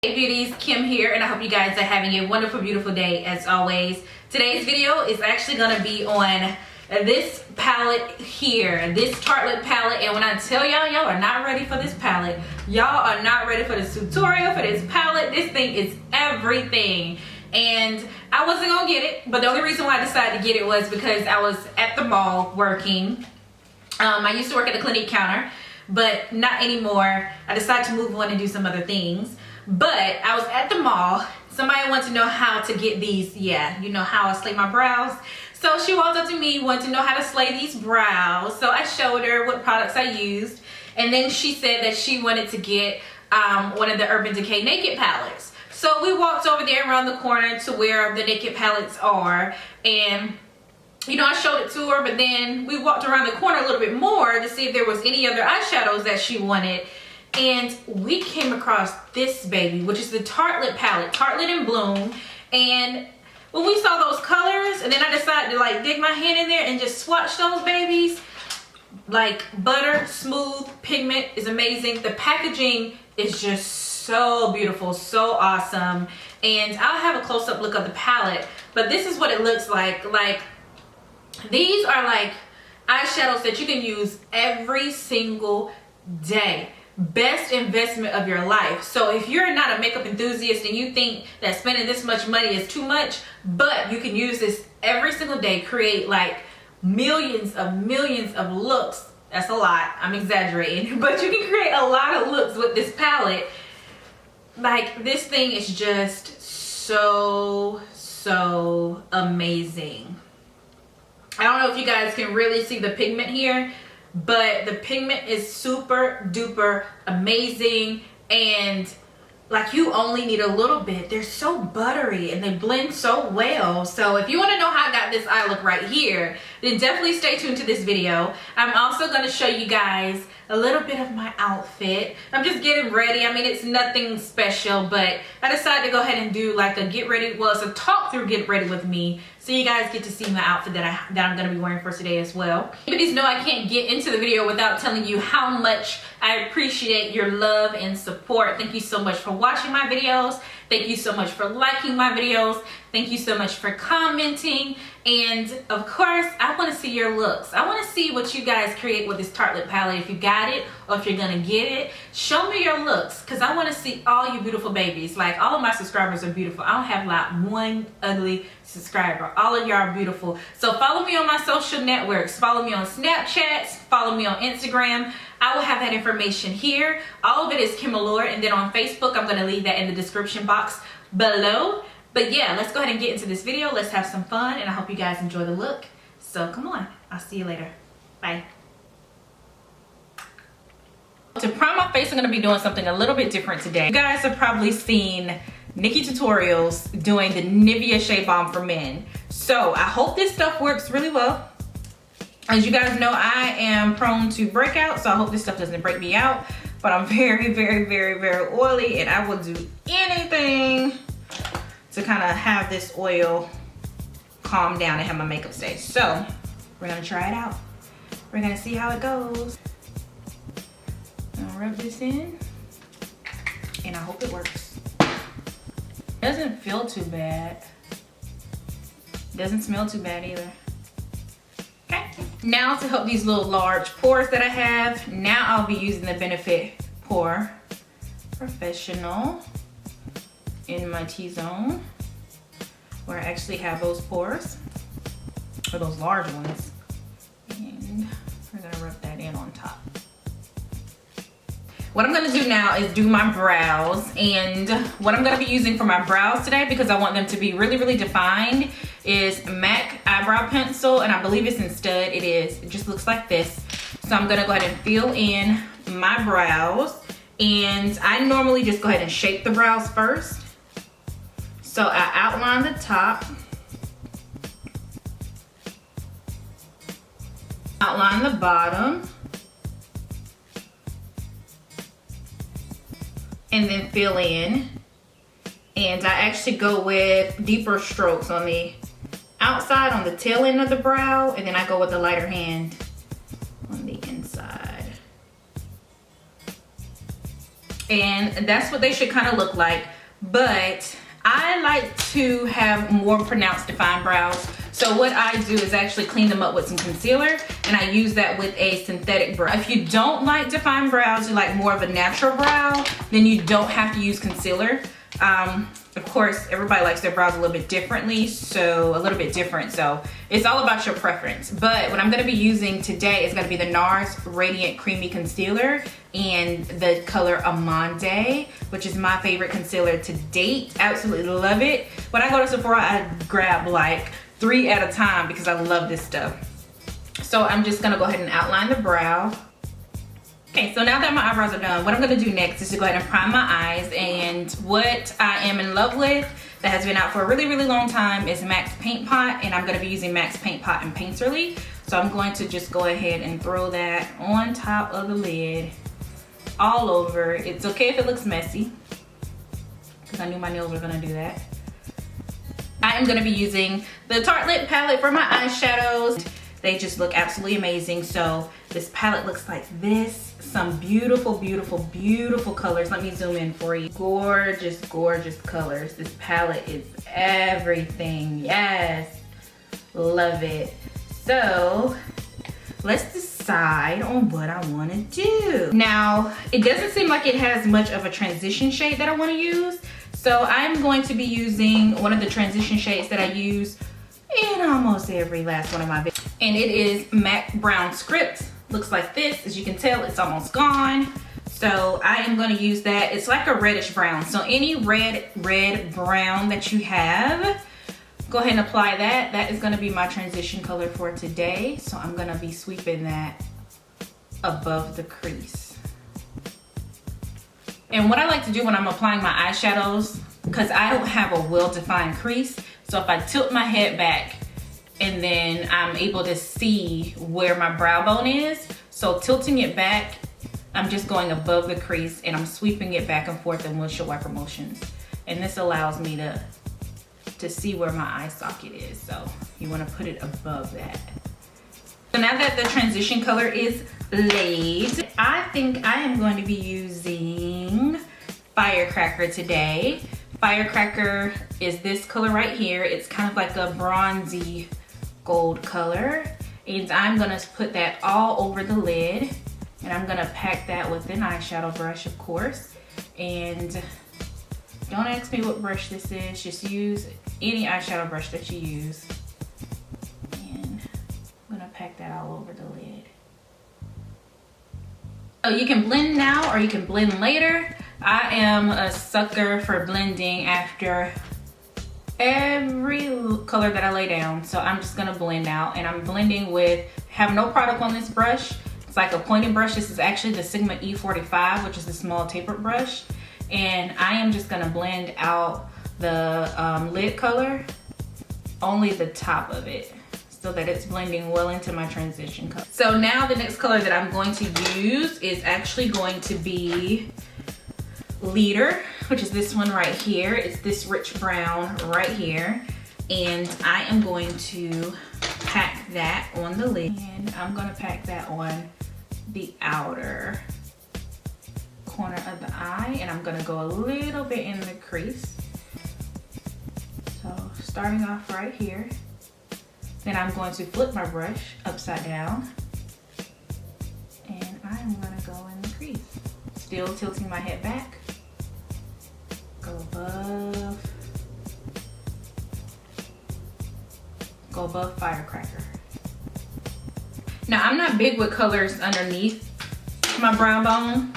Hey beauties, Kim here, and I hope you guys are having a wonderful, beautiful day as always. Today's video is actually going to be on this palette here, this Tartelette palette. And when I tell y'all, y'all are not ready for this palette, y'all are not ready for this tutorial, for this palette. This thing is everything. And I wasn't going to get it, but the only reason why I decided to get it was because I was at the mall working. I used to work at the Clinique counter, but not anymore. I decided to move on and do some other things. But I was at the mall. Somebody wanted to know how to get these, you know how I slay my brows. So she walked up to me, wanted to know how to slay these brows. So I showed her what products I used. And then she said that she wanted to get one of the Urban Decay Naked palettes. So we walked over there around the corner to where the Naked palettes are. And you know, I showed it to her, but then we walked around the corner a little bit more to see if there was any other eyeshadows that she wanted. And we came across this baby, which is the Tartelette palette, Tartelette in Bloom. And when we saw those colors, and then I decided to like dig my hand in there and just swatch those babies, like butter, smooth, pigment is amazing. The packaging is just so beautiful, so awesome. And I'll have a close-up look of the palette, but this is what it looks like. Like, these are like eyeshadows that you can use every single day. Best investment of your life. So if you're not a makeup enthusiast and you think that spending this much money is too much, but you can use this every single day, create like millions of looks. That's a lot, I'm exaggerating, but you can create a lot of looks with this palette. Like, this thing is just so amazing. I don't know if you guys can really see the pigment here, but the pigment is super duper amazing. And like, you only need a little bit. They're so buttery and they blend so well. So if you want to know how I got this eye look right here, then definitely stay tuned to this video. I'm also going to show you guys a little bit of my outfit. I'm just getting ready. I mean, it's nothing special, but I decided to go ahead and do like a get ready, well, it's a talk through get ready with me, so you guys get to see my outfit that I'm going to be wearing for today as well. You guys know I can't get into the video without telling you how much I appreciate your love and support. Thank you so much for watching my videos. Thank you so much for liking my videos. Thank you so much for commenting. And of course, I want to see your looks. I want to see what you guys create with this Tartelette palette. If you got it or if you're going to get it, show me your looks, because I want to see all you beautiful babies. Like, all of my subscribers are beautiful. I don't have like one ugly subscriber. All of y'all are beautiful. So follow me on my social networks. Follow me on Snapchat. Follow me on Instagram. I will have that information here. All of it is Kim Allure. And then on Facebook, I'm going to leave that in the description box below. But yeah, let's go ahead and get into this video. Let's have some fun, and I hope you guys enjoy the look. So come on, I'll see you later. Bye. To prime my face, I'm going to be doing something a little bit different today. You guys have probably seen Nikki tutorials doing the Nivea Shea Balm for Men. So I hope this stuff works really well. As you guys know, I am prone to breakouts, so I hope this stuff doesn't break me out. But I'm very oily, and I will do anything to kind of have this oil calm down and have my makeup stay. So we're gonna try it out. We're gonna see how it goes. I'll rub this in, and I hope it works. Doesn't feel too bad. Doesn't smell too bad either. Okay, now to help these little large pores that I have, now I'll be using the Benefit Pore Professional in my T-zone, where I actually have those pores, or those large ones. And we're gonna rub that in on top. What I'm gonna do now is do my brows, and what I'm gonna be using for my brows today, because I want them to be really defined, is MAC eyebrow pencil, and I believe it's in stud. It is. It just looks like this. So I'm gonna go ahead and fill in my brows, and I normally just go ahead and shape the brows first. So I outline the top, outline the bottom, and then fill in. And I actually go with deeper strokes on the outside, on the tail end of the brow, and then I go with the lighter hand on the inside. And that's what they should kind of look like. But I like to have more pronounced defined brows. So what I do is actually clean them up with some concealer, and I use that with a synthetic brow. If you don't like defined brows, you like more of a natural brow, then you don't have to use concealer. Of course, everybody likes their brows a little bit differently, so a little bit different. So it's all about your preference. But what I'm gonna be using today is gonna be the NARS Radiant Creamy Concealer in the color Amande, which is my favorite concealer to date. Absolutely love it. When I go to Sephora, I grab like 3 at a time because I love this stuff. So I'm just gonna go ahead and outline the brow. Okay, so now that my eyebrows are done, what I'm gonna do next is to go ahead and prime my eyes. And what I am in love with that has been out for a really, really long time is MAC's Paint Pot, and I'm gonna be using MAC's Paint Pot and Painterly. So I'm going to just go ahead and throw that on top of the lid, all over. It's okay if it looks messy, because I knew my nails were gonna do that. I am gonna be using the Tartelette palette for my eyeshadows. They just look absolutely amazing. So this palette looks like this. Some beautiful, beautiful, beautiful colors. Let me zoom in for you. Gorgeous, gorgeous colors. This palette is everything. Yes, love it. So let's decide on what I want to do. Now, it doesn't seem like it has much of a transition shade that I want to use. So I'm going to be using one of the transition shades that I use in almost every last one of my videos. And it is MAC Brown Script. Looks like this. As you can tell, it's almost gone. So I am going to use that. It's like a reddish brown. So any red brown that you have, go ahead and apply that. That is going to be my transition color for today. So I'm going to be sweeping that above the crease. And what I like to do when I'm applying my eyeshadows, because I don't have a well-defined crease, so if I tilt my head back and then I'm able to see where my brow bone is, so tilting it back, I'm just going above the crease and I'm sweeping it back and forth in windshield wiper motions. And this allows me to see where my eye socket is. So you want to put it above that. So now that the transition color is laid, I think I am going to be using Firecracker today. Firecracker is this color right here. It's kind of like a bronzy gold color. And I'm gonna put that all over the lid. And I'm gonna pack that with an eyeshadow brush, of course. And don't ask me what brush this is. Just use any eyeshadow brush that you use. And I'm gonna pack that all over the lid. So you can blend now or you can blend later. I am a sucker for blending after every color that I lay down. So I'm just gonna blend out, and I'm blending with, have no product on this brush. It's like a pointed brush. This is actually the Sigma E45, which is the small tapered brush. And I am just gonna blend out the lid color, only the top of it, so that it's blending well into my transition color. So now the next color that I'm going to use is actually going to be Leader, which is this one right here. It's this rich brown right here. And I am going to pack that on the lid. And I'm gonna pack that on the outer corner of the eye. And I'm gonna go a little bit in the crease. So starting off right here. Then I'm going to flip my brush upside down. And I'm gonna go in the crease. Still tilting my head back. Go above Firecracker. Now I'm not big with colors underneath my brow bone.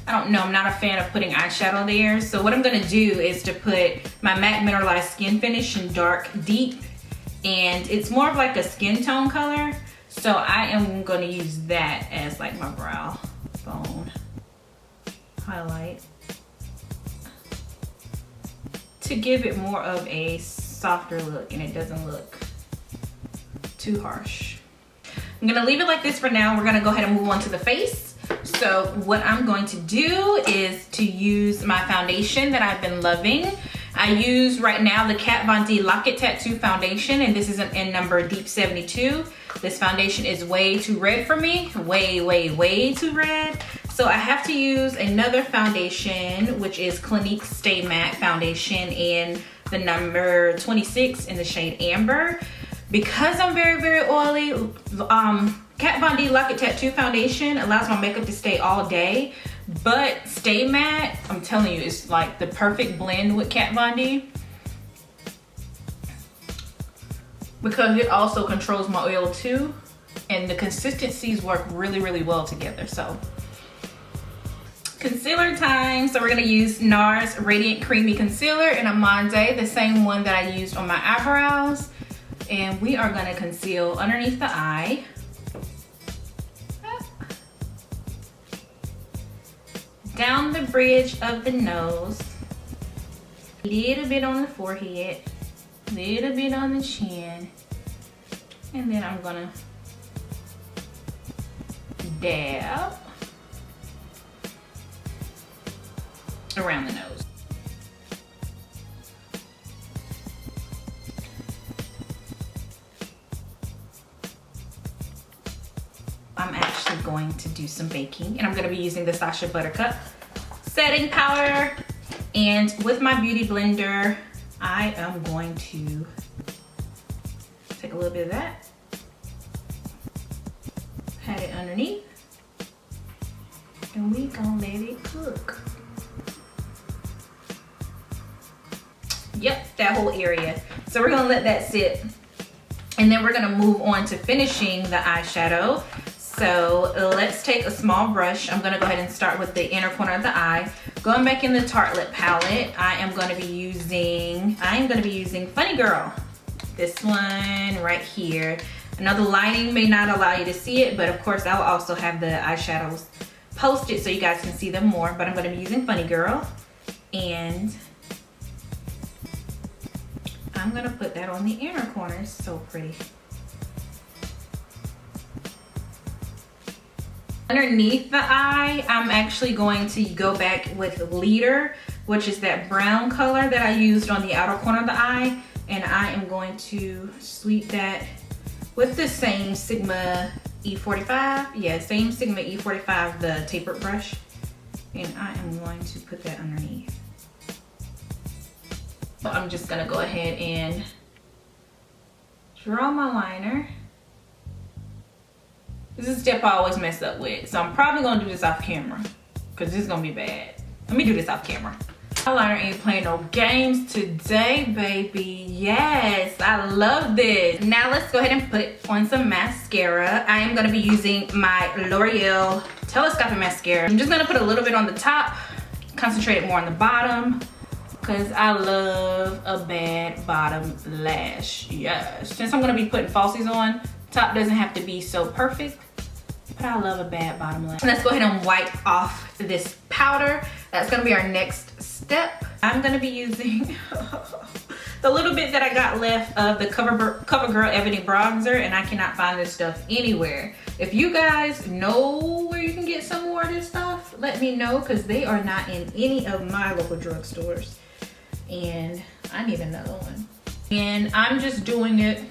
I don't know, I'm not a fan of putting eyeshadow there. So what I'm gonna do is to put my MAC Mineralized Skin Finish in Dark Deep. And it's more of like a skin tone color. So I am gonna use that as like my brow bone highlight, to give it more of a softer look and it doesn't look too harsh. I'm gonna leave it like this for now. We're gonna go ahead and move on to the face. So what I'm going to do is to use my foundation that I've been loving. I use right now the Kat Von D Lock It Tattoo foundation, and this is an in number Deep 72. This foundation is way too red for me, way too red. So So I have to use another foundation, which is Clinique Stay Matte Foundation in the number 26 in the shade Amber. Because I'm very, very oily, Kat Von D Lock It Tattoo Foundation allows my makeup to stay all day. But Stay Matte, I'm telling you, it's like the perfect blend with Kat Von D. Because it also controls my oil too. And the consistencies work really, really well together. So, concealer time. So we're gonna use NARS Radiant Creamy Concealer in Amande, the same one that I used on my eyebrows. And we are gonna conceal underneath the eye. Down the bridge of the nose. A little bit on the forehead. A little bit on the chin. And then I'm gonna dab around the nose. I'm actually going to do some baking, and I'm going to be using the Sacha Buttercup setting powder. And with my beauty blender, I am going to take a little bit of that, pat it underneath, and we gonna let it cook. Yep, that whole area. So we're gonna let that sit, and then we're gonna move on to finishing the eyeshadow. So let's take a small brush. I'm gonna go ahead and start with the inner corner of the eye. Going back in the Tartelette palette, I am gonna be using Funny Girl. This one right here. I know the lighting may not allow you to see it, but of course I'll also have the eyeshadows posted so you guys can see them more. But I'm gonna be using Funny Girl, and I'm gonna put that on the inner corner. It's so pretty. Underneath the eye, I'm actually going to go back with Leader, which is that brown color that I used on the outer corner of the eye. And I am going to sweep that with the same Sigma E45. Yeah, same Sigma E45, the tapered brush. And I am going to put that underneath. So I'm just gonna go ahead and draw my liner. This is a step I always mess up with. So I'm probably gonna do this off camera because this is gonna be bad. Let me do this off camera. Eyeliner ain't playing no games today, baby. Yes, I love this. Now let's go ahead and put on some mascara. I am gonna be using my L'Oreal Telescopic Mascara. I'm just gonna put a little bit on the top, concentrate it more on the bottom, because I love a bad bottom lash. Yes, since I'm gonna be putting falsies on, top doesn't have to be so perfect, but I love a bad bottom lash. Let's go ahead and wipe off this powder. That's gonna be our next step. I'm gonna be using the little bit that I got left of the CoverGirl Ebony Bronzer, and I cannot find this stuff anywhere. If you guys know where you can get some more of this stuff, let me know, because they are not in any of my local drugstores. And I need another one. And I'm just doing it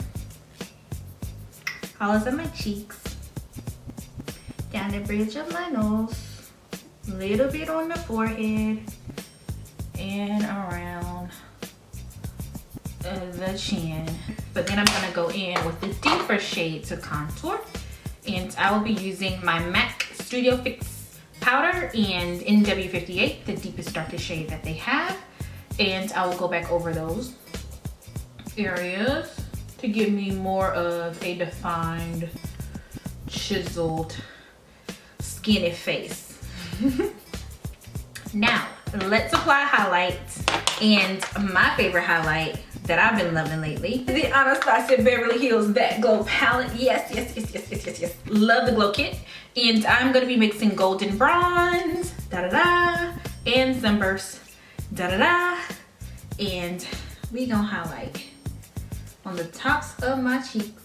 hollows of my cheeks, down the bridge of my nose, a little bit on the forehead, and around the chin. But then I'm gonna go in with the deeper shades of contour, and I will be using my MAC Studio Fix powder and NW58, the deepest, darkest shade that they have. And I will go back over those areas to give me more of a defined, chiseled, skinny face. Now, let's apply highlights. And my favorite highlight that I've been loving lately, the Anastasia Beverly Hills That Glow palette. Yes, yes, yes, yes, yes, yes, yes. Love the glow kit. And I'm gonna be mixing Golden Bronze, da-da-da, and Sunburst, da-da-da. And we gonna highlight on the tops of my cheeks,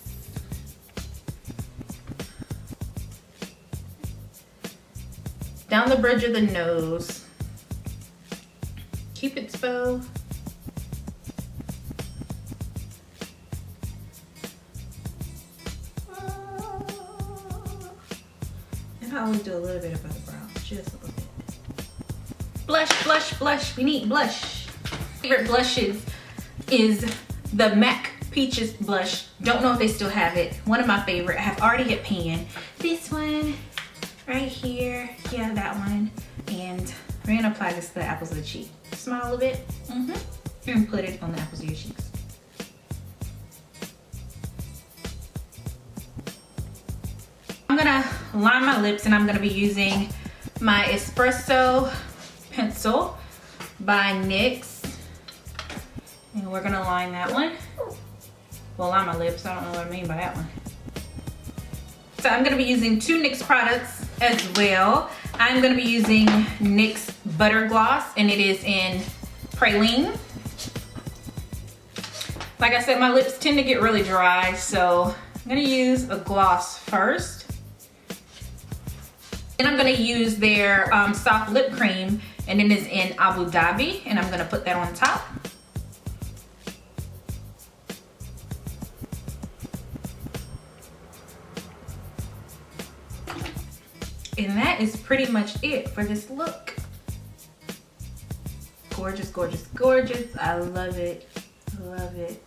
down the bridge of the nose, Cupid's bow, and I always do a little bit above the brow, just Blush, blush, blush. We need blush. Favorite blushes is the MAC Peaches blush. Don't know if they still have it. One of my favorite. I have already hit pan. This one right here. Yeah, that one. And we're gonna apply this to the apples of the cheek. Smile a little bit. And put it on the apples of your cheeks. I'm gonna line my lips, and I'm gonna be using my Espresso pencil by NYX, and we're gonna line that one. Well, line my lips. I don't know what I mean by that one. So I'm gonna be using 2 NYX products as well. I'm gonna be using NYX Butter Gloss, and it is in Praline. Like I said, my lips tend to get really dry, so I'm gonna use a gloss first. Then I'm gonna use their soft lip cream, and it is in Abu Dhabi, and I'm gonna put that on top. And that is pretty much it for this look. Gorgeous, gorgeous, gorgeous. I love it. Love it.